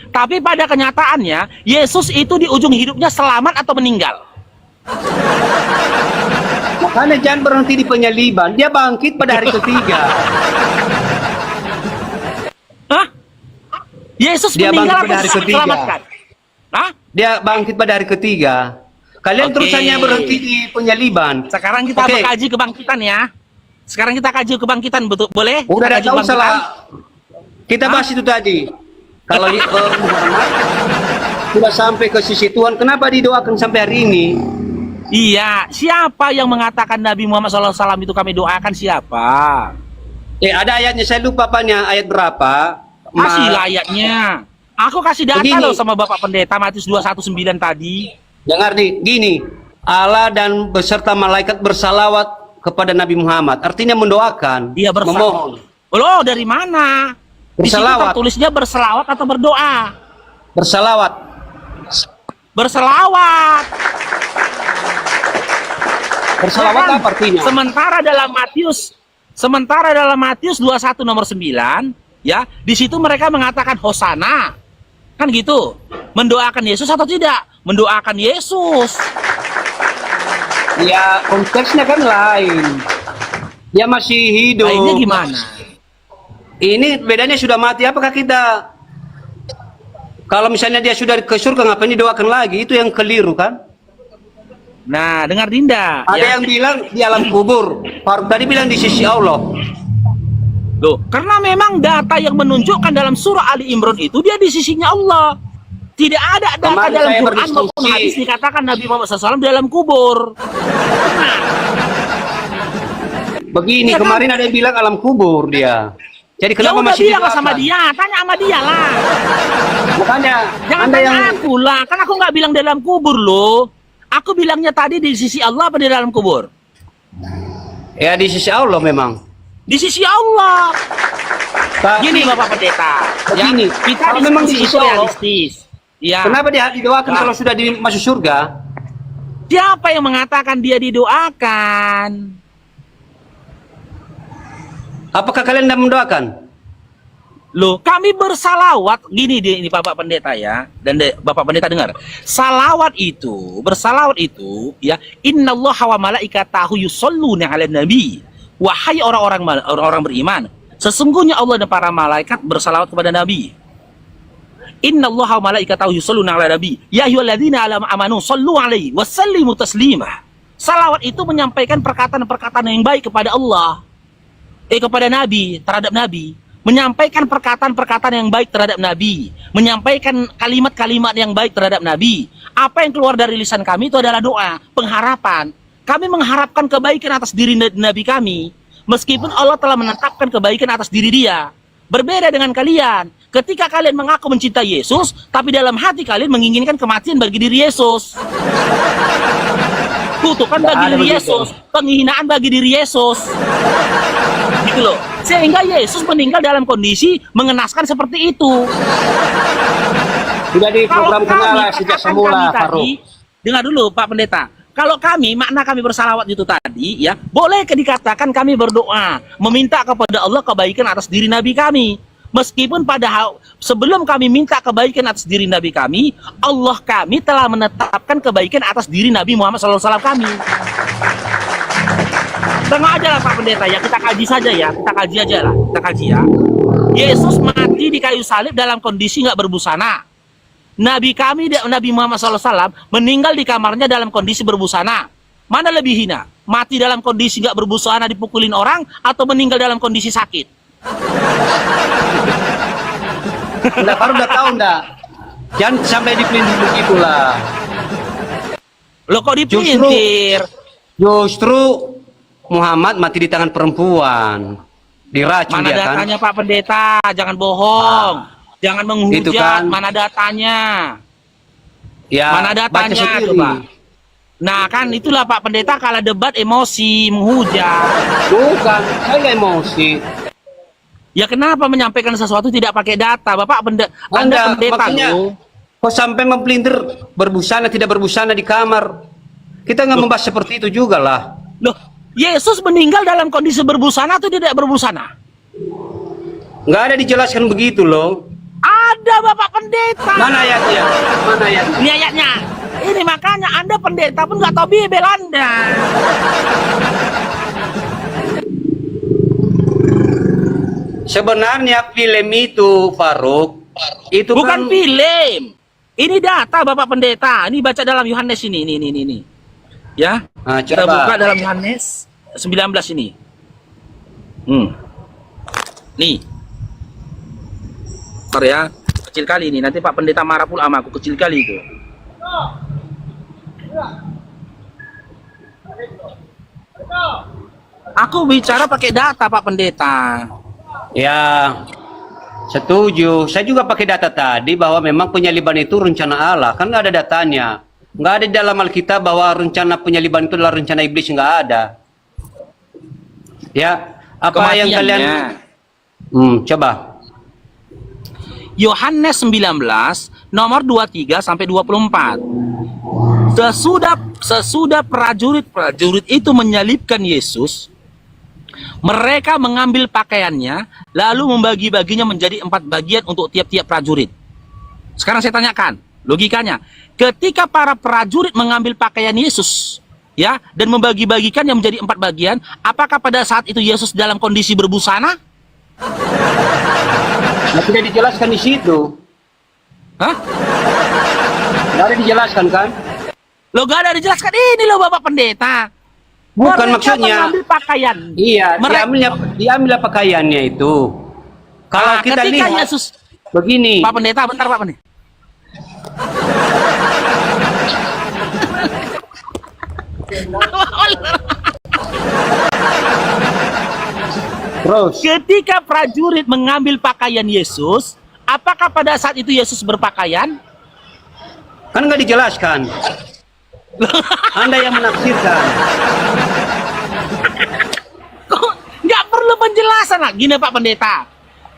Tapi pada kenyataannya Yesus itu di ujung hidupnya selamat atau meninggal? Makanya jangan berhenti di penyaliban. Dia bangkit pada hari ketiga. Hah? Yesus Dia meninggal bangkit pada atau hari ketiga. diselamatkan? Hah? Dia bangkit pada hari ketiga. Kalian Oke. terus hanya berhenti di penyaliban. Sekarang kita Oke. kaji kebangkitan ya. Sekarang kita kaji kebangkitan, betul? Boleh? Udah Kita ada kaji tahu kebangkitan? salah. Kita bahas itu tadi. Kalau Muhammad sudah sampai ke sisi Tuhan, kenapa didoakan sampai hari ini? Iya, siapa yang mengatakan Nabi Muhammad SAW itu kami doakan, siapa? Ada ayatnya, saya lupa apanya, ayat berapa? Kasih ayatnya. Aku kasih data Begini. loh sama Bapak Pendeta Matius 21:9 tadi. Dengar nih, gini. Allah dan beserta malaikat bersalawat kepada Nabi Muhammad. Artinya mendoakan, Dia memohon. Loh, dari mana? Di situ Bersalawat. tertulisnya berselawat atau berdoa? Bersalawat. Berselawat. Bersalawat Ya kan? apa artinya? Sementara dalam Matius 21 nomor 9, ya, di situ mereka mengatakan Hosana. Kan gitu. Mendoakan Yesus atau tidak? Mendoakan Yesus. Ya, konteksnya kan lain. Dia masih hidup. Lainnya gimana? Ini bedanya sudah mati. Apakah kita, kalau misalnya dia sudah ke surga, ngapain didoakan lagi? Itu yang keliru kan? Nah, dengar Dinda. Ada ya. yang bilang di alam kubur. Faruk tadi bilang di sisi Allah. Loh, karena memang data yang menunjukkan dalam surah Ali Imran itu dia di sisinya Allah. Tidak ada data Kemarin dalam saya Quran maupun berdiskusi. hadis dikatakan Nabi Muhammad SAW di dalam kubur. Begini, Iya kan? kemarin ada yang bilang alam kubur dia. Jadi Ya kenapa udah masih bilang sama didoakan? dia, tanya sama dia lah. Makanya Jangan Anda tanya yang aku lah, kan aku nggak bilang dalam kubur loh. Aku bilangnya tadi di sisi Allah apa di dalam kubur? ya di sisi Allah memang. Di sisi Allah. Tapi Gini Bapak Pendeta, ya, Begini, kita kalau memang di diskusi sisi itu Allah, realistis. Ya. kenapa dia didoakan Nah. kalau sudah masuk surga? Siapa yang mengatakan dia didoakan? Apakah kalian tidak mendoakan? Loh, kami bersalawat gini ini Bapak Pendeta ya, dan Bapak Pendeta dengar. Bersalawat itu ya, innallaha wa malaikatahu yusholluna 'alan nabi. Wahai orang-orang beriman, sesungguhnya Allah dan para malaikat bersalawat kepada Nabi. Innallaha wa malaikatahu yusholluna 'alan nabi. Ya ayyuhalladzina amanu shallu 'alaihi wa sallimu taslima. Salawat itu menyampaikan perkataan-perkataan yang baik kepada Allah. kepada Nabi, terhadap Nabi, menyampaikan perkataan-perkataan yang baik terhadap Nabi, menyampaikan kalimat-kalimat yang baik terhadap Nabi. Apa yang keluar dari lisan kami itu adalah doa, pengharapan. Kami mengharapkan kebaikan atas diri Nabi kami, meskipun Allah telah menetapkan kebaikan atas diri dia. Berbeda dengan kalian, ketika kalian mengaku mencintai Yesus, tapi dalam hati kalian menginginkan kematian bagi diri Yesus. Kutukan bagi diri Yesus, penghinaan bagi diri Yesus. Gitu loh. Sehingga Yesus meninggal dalam kondisi mengenaskan seperti itu. Sudah diprogramkan Allah sejak semula, Farouk. Dengar dulu Pak Pendeta. Kalau kami, makna kami bersalawat itu tadi, ya, boleh dikatakan kami berdoa, meminta kepada Allah kebaikan atas diri Nabi kami. Meskipun sebelum kami minta kebaikan atas diri Nabi kami, Allah kami telah menetapkan kebaikan atas diri Nabi Muhammad SAW kami. Tengok aja lah Pak Pendeta ya, kita kaji saja ya, kita kaji aja lah, kita kaji ya. Yesus mati di kayu salib dalam kondisi nggak berbusana. Nabi kami, Nabi Muhammad SAW, meninggal di kamarnya dalam kondisi berbusana. Mana lebih hina? Mati dalam kondisi nggak berbusana dipukulin orang, atau meninggal dalam kondisi sakit? Udah tahu enggak? Jangan sampai dipelintir begitulah. Lo kok dipelintir? Justru Muhammad mati di tangan perempuan. Diracun mana dia kan? Mana datanya Pak Pendeta? Jangan bohong. Jangan menghujat, gitu kan? Mana datanya? Ya, mana datanya coba? Nah kan itulah Pak Pendeta, kalau debat emosi, menghujat. Bukan, saya emosi. Ya kenapa menyampaikan sesuatu tidak pakai data? Bapak Anda pendeta loh. Kok sampai mempelintir berbusana tidak berbusana di kamar? Kita nggak membahas seperti itu juga lah. Loh, Yesus meninggal dalam kondisi berbusana atau tidak berbusana? Nggak ada dijelaskan begitu loh. Ada Bapak Pendeta. Mana ayatnya? Mana ayatnya? Ini ayatnya. Ini makanya Anda pendeta pun nggak tahu Bibel Anda. Sebenarnya film itu, Farouk, itu bukan kan film. Ini data Bapak Pendeta. Ini baca dalam Yohanes ini. Ya. Nah, kita coba buka dalam Yohanes 19 ini. Nih. Bentar ya. Kecil kali ini. Nanti Pak Pendeta marah pula sama aku. Kecil kali itu. Aku bicara pakai data Pak Pendeta. ya setuju. Saya juga pakai data tadi bahwa memang penyaliban itu rencana Allah. Kan nggak ada datanya. Nggak ada di dalam Alkitab bahwa rencana penyaliban itu adalah rencana iblis. Nggak ada. Ya, apa yang kalian coba Yohanes 19 nomor 23 sampai 24. Sesudah prajurit itu menyalibkan Yesus, mereka mengambil pakaiannya lalu membagi-baginya menjadi 4 bagian untuk tiap-tiap prajurit. Sekarang saya tanyakan logikanya, ketika para prajurit mengambil pakaian Yesus ya dan membagi-bagikannya menjadi 4 bagian, apakah pada saat itu Yesus dalam kondisi berbusana? Nah, tidak dijelaskan di situ. Hah? Tidak ada dijelaskan kan? Lo gak ada dijelaskan ini loh Bapak Pendeta. Bukan mereka maksudnya. mengambil pakaian. Iya, diambil pakaiannya itu. Kalau kita ketika lihat Yesus, begini. Pak Pendeta, bentar Pak Pendeta. Terus. Ketika prajurit mengambil pakaian Yesus, apakah pada saat itu Yesus berpakaian? Kan nggak dijelaskan. Anda yang menafsirkan. Kok nggak perlu penjelasan lah. Gini Pak Pendeta,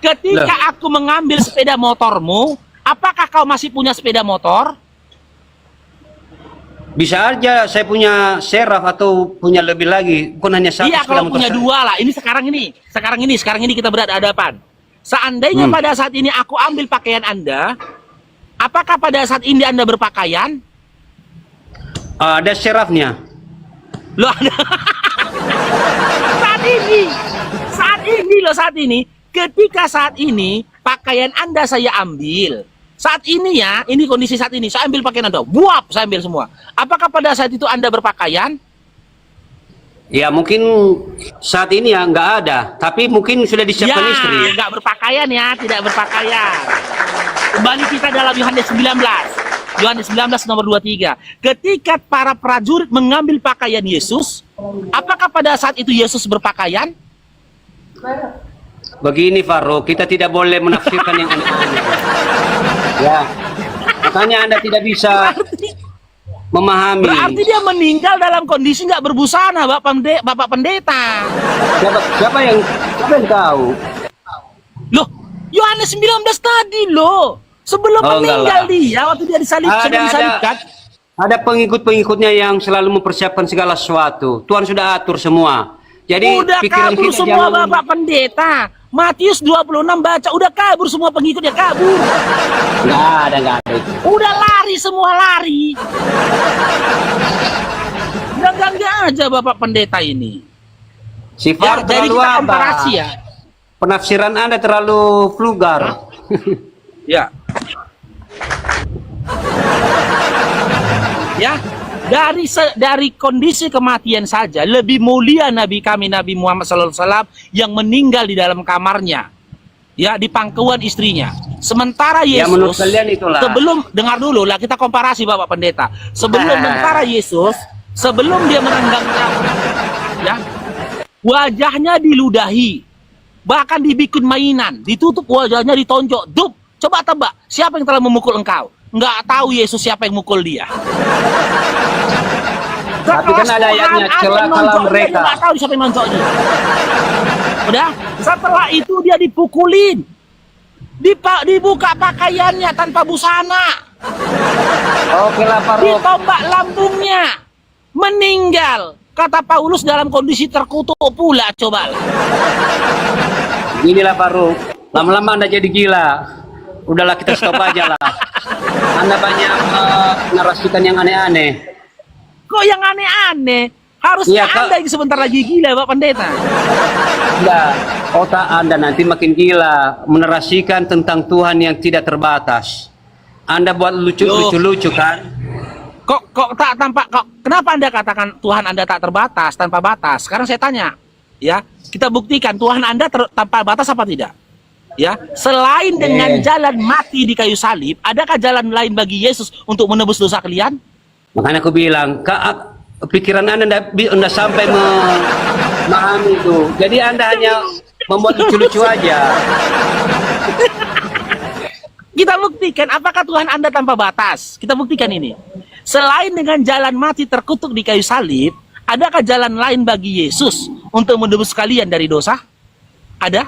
ketika aku mengambil sepeda motormu, apakah kau masih punya sepeda motor? Bisa aja saya punya Seraf atau punya lebih lagi, bukan hanya satu. Iya, kalau punya 2 lah. Ini sekarang ini kita berhadapan. Seandainya pada saat ini aku ambil pakaian Anda, apakah pada saat ini Anda berpakaian? Ada Serafnya. Loh, ada. saat ini, ketika saat ini pakaian Anda saya ambil. Saat ini ya, ini kondisi saat ini, saya ambil pakaian Anda, buap, saya ambil semua. Apakah pada saat itu Anda berpakaian? Ya mungkin saat ini ya nggak ada, tapi mungkin sudah disiapkan Ya, istri. nggak berpakaian ya, tidak berpakaian. Kembali kita dalam Yohanes 19. Yohanes 19 nomor 23. Ketika para prajurit mengambil pakaian Yesus, apakah pada saat itu Yesus berpakaian? Begini Faro, kita tidak boleh menafsirkan yang aneh-aneh. Ya, makanya Anda tidak bisa memahami. Berarti dia meninggal dalam kondisi nggak berbusana, Bapak Pendeta. Siapa yang tahu? Loh, Yohanes 19 tadi loh. Sebelum Oh, meninggal enggak lah. dia, waktu dia disalibkan. Ada pengikut-pengikutnya yang selalu mempersiapkan segala sesuatu. Tuhan sudah atur semua. Jadi Udah pikiran kabur kita semua jangan. Bapak Pendeta. Matius 26 baca, udah kabur semua pengikutnya, kabur. Nggak ada itu. Udah lari semua, lari. Enggak aja Bapak Pendeta ini. Ya, Sifat jadi terlalu kita apa? komparasi ya. Penafsiran Anda terlalu vulgar. Ya. Ya, dari kondisi kematian saja lebih mulia Nabi kami Nabi Muhammad SAW yang meninggal di dalam kamarnya, ya, di pangkuan istrinya. Sementara Ya, Yesus, menurut kalian itulah. sebelum dengar dulu lah kita komparasi Bapak Pendeta. Sementara Yesus, sebelum dia menanggang nyawa, ya, wajahnya diludahi, bahkan dibikin mainan, ditutup wajahnya, ditonjok, dup. Coba tebak, siapa yang telah memukul engkau? Nggak tahu Yesus siapa yang mukul dia. Tapi kan ada ayatnya, celakalah mereka. Nggak tahu siapa yang nonjoknya. Udah, setelah itu dia dipukulin, dibuka pakaiannya tanpa busana, Oke lah Faro. ditombak lambungnya, meninggal. Kata Paulus dalam kondisi terkutuk pula, cobalah. Inilah Faro. Lama-lama Anda jadi gila. Udahlah kita stop aja lah. Anda banyak menarasikan yang aneh-aneh. Kok yang aneh-aneh? Harusnya Iya, Kak. Anda yang sebentar lagi gila, Pak Pendeta. Enggak, otak Anda nanti makin gila menerasikan tentang Tuhan yang tidak terbatas. Anda buat lucu-lucu kan? Kok tak tampak, kenapa Anda katakan Tuhan Anda tak terbatas, tanpa batas? Sekarang saya tanya, ya, kita buktikan Tuhan Anda tanpa batas apa tidak? Ya, selain dengan jalan mati di kayu salib, adakah jalan lain bagi Yesus untuk menebus dosa kalian? Makanya aku bilang, pikiran Anda tidak sampai memahami itu. Jadi Anda hanya membuat lucu-lucu aja. Kita buktikan apakah Tuhan Anda tanpa batas. Kita buktikan ini. Selain dengan jalan mati terkutuk di kayu salib, adakah jalan lain bagi Yesus untuk menebus kalian dari dosa? Ada?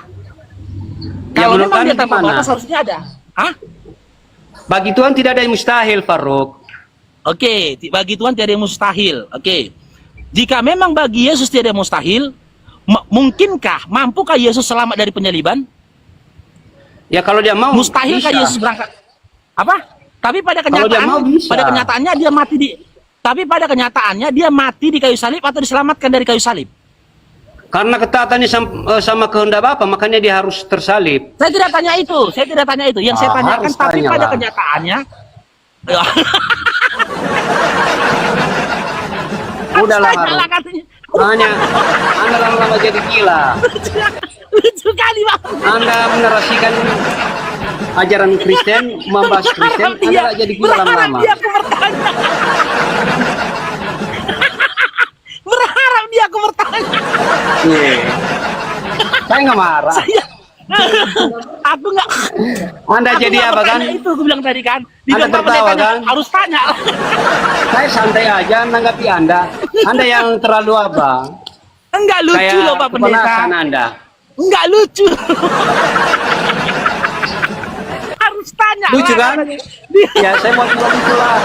Ya, Kalau menurut memang dia Anda tanpa gimana? batas harusnya ada. Hah? Bagi Tuhan tidak ada yang mustahil, Faruk. Oke, bagi Tuhan tidak ada yang mustahil. Oke. Jika memang bagi Yesus tidak ada yang mustahil, mungkinkah, mampukah Yesus selamat dari penyaliban? Ya kalau dia mau, Mustahilkah bisa. Yesus berangkat? Apa? Tapi pada Kalau dia mau, bisa. kenyataannya dia mati di kayu salib atau diselamatkan dari kayu salib? Karena ketaatannya sama kehendak Bapa, makanya dia harus tersalib. Saya tidak tanya itu. Yang saya tanyakan, harus tapi tanya pada lah. kenyataannya, Udahlah, Saya Faruk. lah katanya. Makanya Anda lama-lama jadi gila. Lucu kali, Bang. Anda menerasikan ajaran Kristen, membahas Kristen, Anda jadi gila berharap lama-lama. dia aku bertanya. Berharap dia aku bertanya. Iya. Saya nggak marah. Aku nggak. Anda aku jadi nggak apa kan? bertanya Itu aku bilang tadi kan. Di Anda tempat tertawa, pendetanya kan? harus tanya. Saya santai aja menanggapi Anda. Anda yang terlalu apa? Enggak lucu Kayak loh Pak Pendeta. kepanasan Anda. Enggak lucu. Harus tanya. Lucu lah, kan? katanya. Ya saya mau juga lucu lah.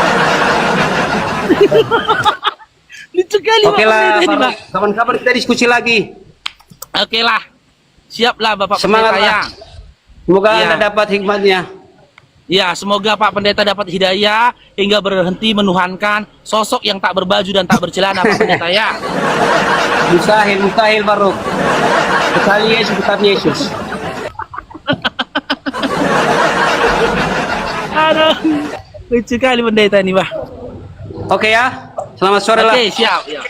Lucu kali Oke Pak lah, Pendeta ini, Pak. kapan-kapan kita diskusi lagi. Oke lah. Siaplah Bapak Semangat Pendeta ya. lah. Semoga Iya. Anda dapat hikmatnya. Ya, semoga Pak Pendeta dapat hidayah hingga berhenti menuhankan sosok yang tak berbaju dan tak bercelana Pak Pendeta ya. Mustahil Faruk. Sekali Yesus tetap Yesus. Aduh, lucu kali Pendeta ini, Pak. Oke ya. Selamat sore lah. Oke, siap. Ya.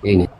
Ini.